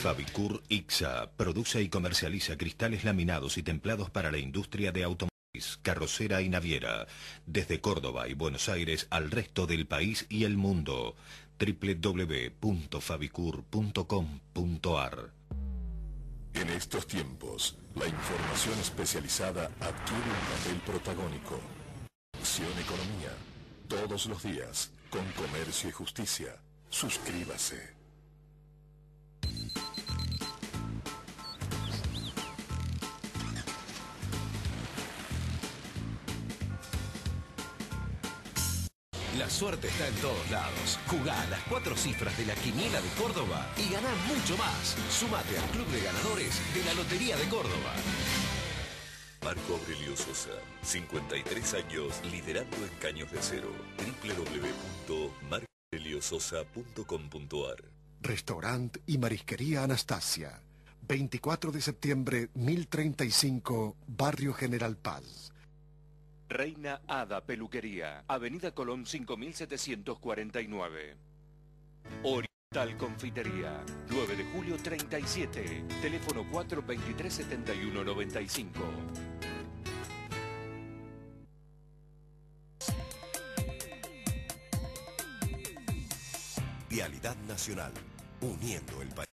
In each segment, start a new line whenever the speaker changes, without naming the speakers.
Fabicur Ixa produce y comercializa cristales laminados y templados para la industria de automóviles, carrocera y naviera, desde Córdoba y Buenos Aires al resto del país y el mundo. www.fabicur.com.ar.
En estos tiempos, la información especializada adquiere un papel protagónico. Acción Economía, todos los días, con Comercio y Justicia. Suscríbase.
La suerte está en todos lados. Jugá a las 4 cifras de la Quiniela de Córdoba y ganá mucho más. Sumate al Club de Ganadores de la Lotería de Córdoba.
Marco Aurelio Sosa, 53 años liderando en Caños de Acero. www.marcoaureliososa.com.ar.
Restaurant y Marisquería Anastasia, 24 de septiembre 1035, Barrio General Paz.
Reina Hada Peluquería, Avenida Colón 5749. Oriental Confitería, 9 de julio 37, teléfono 423-7195.
Vialidad Nacional, uniendo el país.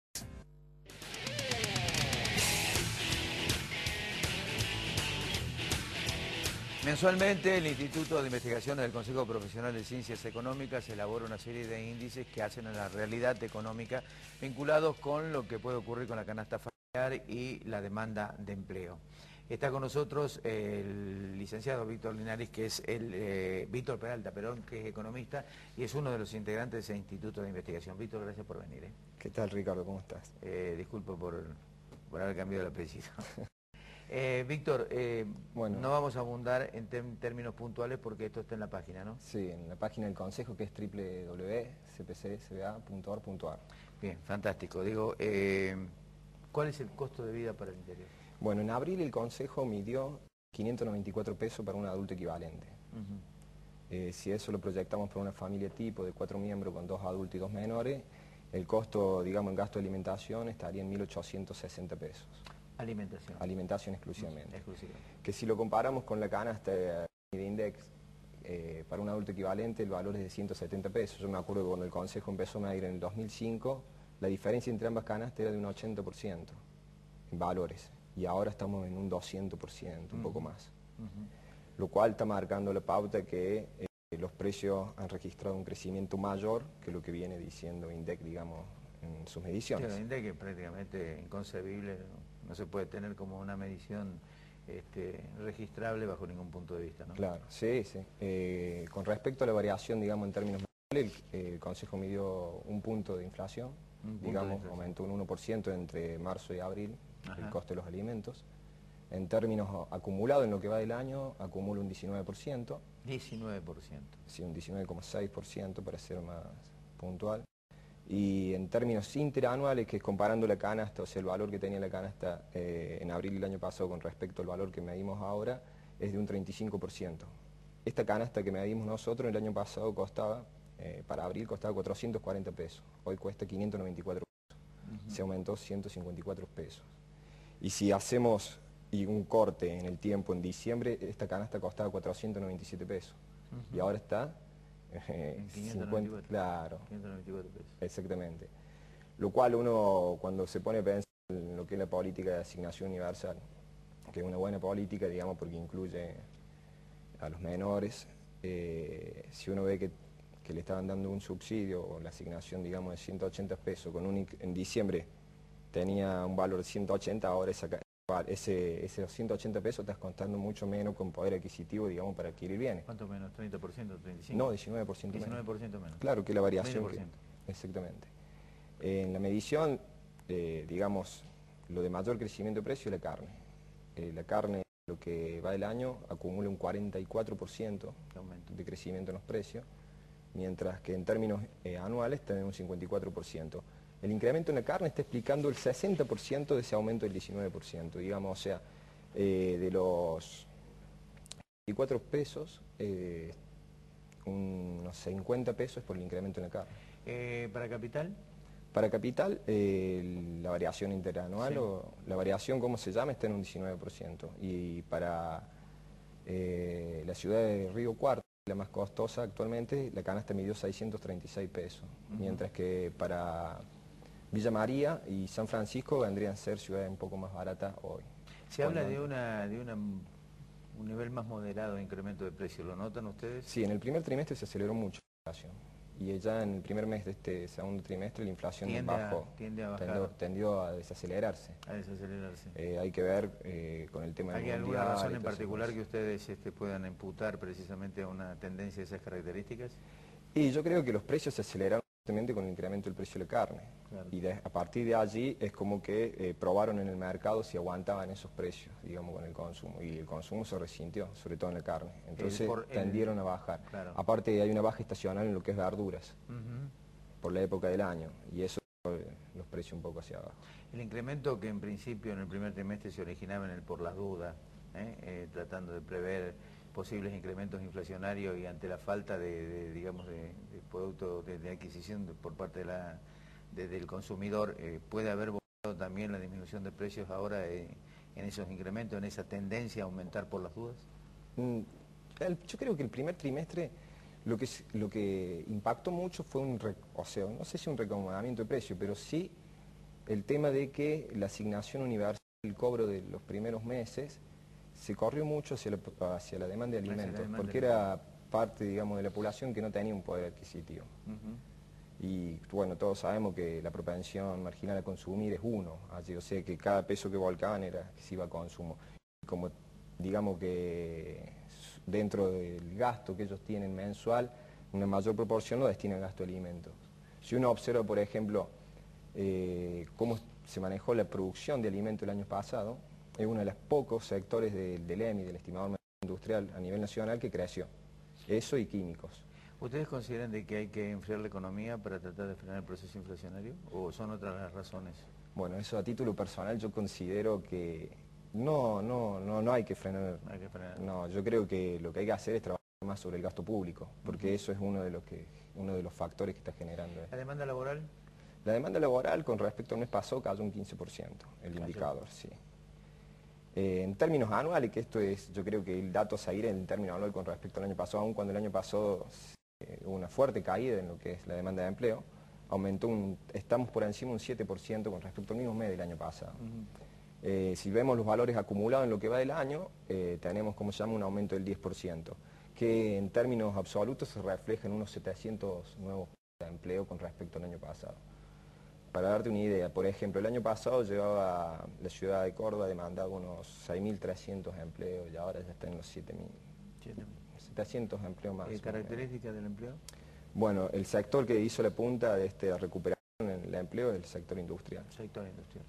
Mensualmente, el Instituto de Investigaciones del Consejo Profesional de Ciencias Económicas elabora una serie de índices que hacen a la realidad económica vinculados con lo que puede ocurrir con la canasta familiar y la demanda de empleo. Está con nosotros el licenciado Víctor Linares, que es Víctor Peralta, perdón, que es economista y es uno de los integrantes de ese Instituto de Investigación. Víctor, gracias por venir.
¿Qué tal, Ricardo? ¿Cómo estás?
Disculpo por haber cambiado el apellido. Víctor,
bueno,
no vamos a abundar en términos puntuales porque esto está en la página, ¿no?
Sí, en la página del Consejo, que es www.cpcsba.org.ar.
Bien, fantástico. Digo, ¿cuál es el costo de vida para el interior?
Bueno, en abril el Consejo midió 594 pesos para un adulto equivalente. Si eso lo proyectamos para una familia tipo de 4 miembros con 2 adultos y 2 menores, el costo, digamos, en gasto de alimentación estaría en 1.860 pesos.
Alimentación.
Alimentación exclusivamente.
Exclusivamente.
Que si lo comparamos con la canasta de Index, para un adulto equivalente el valor es de 170 pesos. Yo me acuerdo que cuando el Consejo empezó a medir en el 2005, la diferencia entre ambas canastas era de un 80% en valores. Y ahora estamos en un 200%, un poco más. Lo cual está marcando la pauta que los precios han registrado un crecimiento mayor que lo que viene diciendo INDEC, digamos, en sus mediciones.
Sí, INDEC es prácticamente inconcebible, no se puede tener como una medición registrable bajo ningún punto de vista, ¿no?
Claro, sí, sí. Con respecto a la variación, digamos, en términos mensuales, el Consejo midió un punto de inflación, digamos, aumentó un 1% entre marzo y abril, el costo de los alimentos. En términos acumulados, en lo que va del año, acumula un 19%.
19%.
Sí, un 19,6% para ser más puntual. Y en términos interanuales, que es comparando la canasta, o sea, el valor que tenía la canasta en abril del año pasado con respecto al valor que medimos ahora, es de un 35%. Esta canasta que medimos nosotros el año pasado costaba, para abril costaba 440 pesos, hoy cuesta 594 pesos, se aumentó 154 pesos. Y si hacemos un corte en el tiempo, en diciembre, esta canasta costaba 497 pesos, y ahora está...
594,
claro,
594 pesos.
Exactamente. Lo cual uno, cuando se pone a pensar en lo que es la política de asignación universal, que es una buena política, digamos, porque incluye a los menores, si uno ve que le estaban dando un subsidio o la asignación, digamos, de 180 pesos, en diciembre tenía un valor de 180, ahora esos 180 pesos estás contando mucho menos con poder adquisitivo, digamos, para adquirir bienes.
¿Cuánto menos? ¿30%? ¿35%?
No, 19% menos.
19% menos.
Claro, que la variación...
20%.
Exactamente. En la medición, digamos, lo de mayor crecimiento de precio es la carne. La carne, lo que va del año, acumula un 44% de crecimiento en los precios, mientras que en términos anuales tenemos un 54%. El incremento en la carne está explicando el 60% de ese aumento del 19%, digamos, o sea, de los 24 pesos, unos 50 pesos por el incremento en la carne.
¿Para Capital?
Para Capital, la variación interanual, sí, o la variación, como se llama, está en un 19%. Y para la ciudad de Río Cuarto, la más costosa actualmente, la canasta midió 636 pesos. Mientras que para Villa María y San Francisco vendrían a ser ciudades un poco más baratas hoy.
Se habla de un nivel más moderado de incremento de precios, ¿lo notan ustedes?
Sí, en el primer trimestre se aceleró mucho la inflación. Y ya en el primer mes de este segundo trimestre la inflación tendió a desacelerarse. Hay que ver con el tema del mundial.
¿Hay alguna razón en particular que ustedes puedan imputar precisamente a una tendencia de esas características?
Y yo creo que los precios se aceleraron justamente con el incremento del precio de la carne. Claro. Y a partir de allí es como que probaron en el mercado si aguantaban esos precios, digamos, con el consumo. Y el consumo se resintió, sobre todo en la carne. Entonces tendieron a bajar. Claro. Aparte hay una baja estacional en lo que es verduras, por la época del año. Y eso los precios un poco hacia abajo.
El incremento que en principio en el primer trimestre se originaba en el por las dudas, tratando de prever posibles incrementos inflacionarios y ante la falta de producto de adquisición por parte del consumidor, ¿puede haber volado también la disminución de precios ahora en esos incrementos, en esa tendencia a aumentar por las dudas?
Yo creo que el primer trimestre lo que impactó mucho fue no sé si un reacomodamiento de precios, pero sí el tema de que la asignación universal, el cobro de los primeros meses, se corrió mucho hacia la demanda de alimentos, porque era parte, digamos, de la población que no tenía un poder adquisitivo. Y bueno, todos sabemos que la propensión marginal a consumir es 1, o sea que cada peso que volcaban se iba a consumo. Y como digamos que dentro del gasto que ellos tienen mensual, una mayor proporción lo destinan a gasto de alimentos. Si uno observa, por ejemplo, cómo se manejó la producción de alimentos el año pasado, es uno de los pocos sectores del EMI, del estimador industrial a nivel nacional, que creció. Eso y químicos.
¿Ustedes consideran de que hay que enfriar la economía para tratar de frenar el proceso inflacionario? ¿O son otras las razones?
Bueno, eso a título personal yo considero que no hay que frenar. No, yo creo que lo que hay que hacer es trabajar más sobre el gasto público, porque eso es uno de los factores que está generando esto.
¿La demanda laboral?
La demanda laboral con respecto al mes pasado cayó un 15%, el indicador, sí. En términos anuales, que esto es, yo creo que el dato a seguir en términos anual con respecto al año pasado, aun cuando el año pasado hubo una fuerte caída en lo que es la demanda de empleo, estamos por encima un 7% con respecto al mismo mes del año pasado. Si vemos los valores acumulados en lo que va del año, tenemos, como se llama, un aumento del 10%, que en términos absolutos se refleja en unos 700 nuevos de empleo con respecto al año pasado. Para darte una idea, por ejemplo, el año pasado llevaba la ciudad de Córdoba demandaba unos 6.300 empleos y ahora ya está en los 7.700 empleos más.
¿Qué características del empleo?
Bueno, el sector que hizo la punta de recuperación en el empleo es el sector industrial.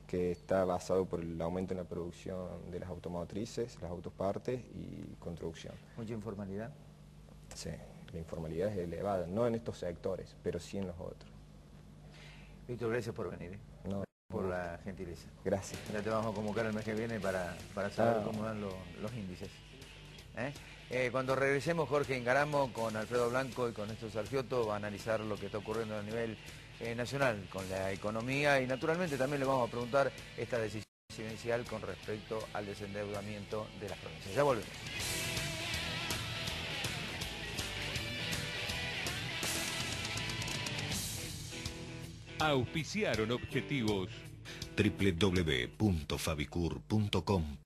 Que está basado por el aumento en la producción de las automotrices, las autopartes y construcción.
¿Mucha informalidad?
Sí, la informalidad es elevada, no en estos sectores, pero sí en los otros.
Víctor, gracias por venir, por la gentileza.
Gracias.
Ya te vamos a convocar el mes que viene para saber cómo dan los índices. Cuando regresemos, Jorge Ingaramo con Alfredo Blanco y con Néstor Sargiotto va a analizar lo que está ocurriendo a nivel nacional con la economía y naturalmente también le vamos a preguntar esta decisión presidencial con respecto al desendeudamiento de las provincias. Ya volvemos.
Auspiciaron objetivos.
www.fabicur.com.ar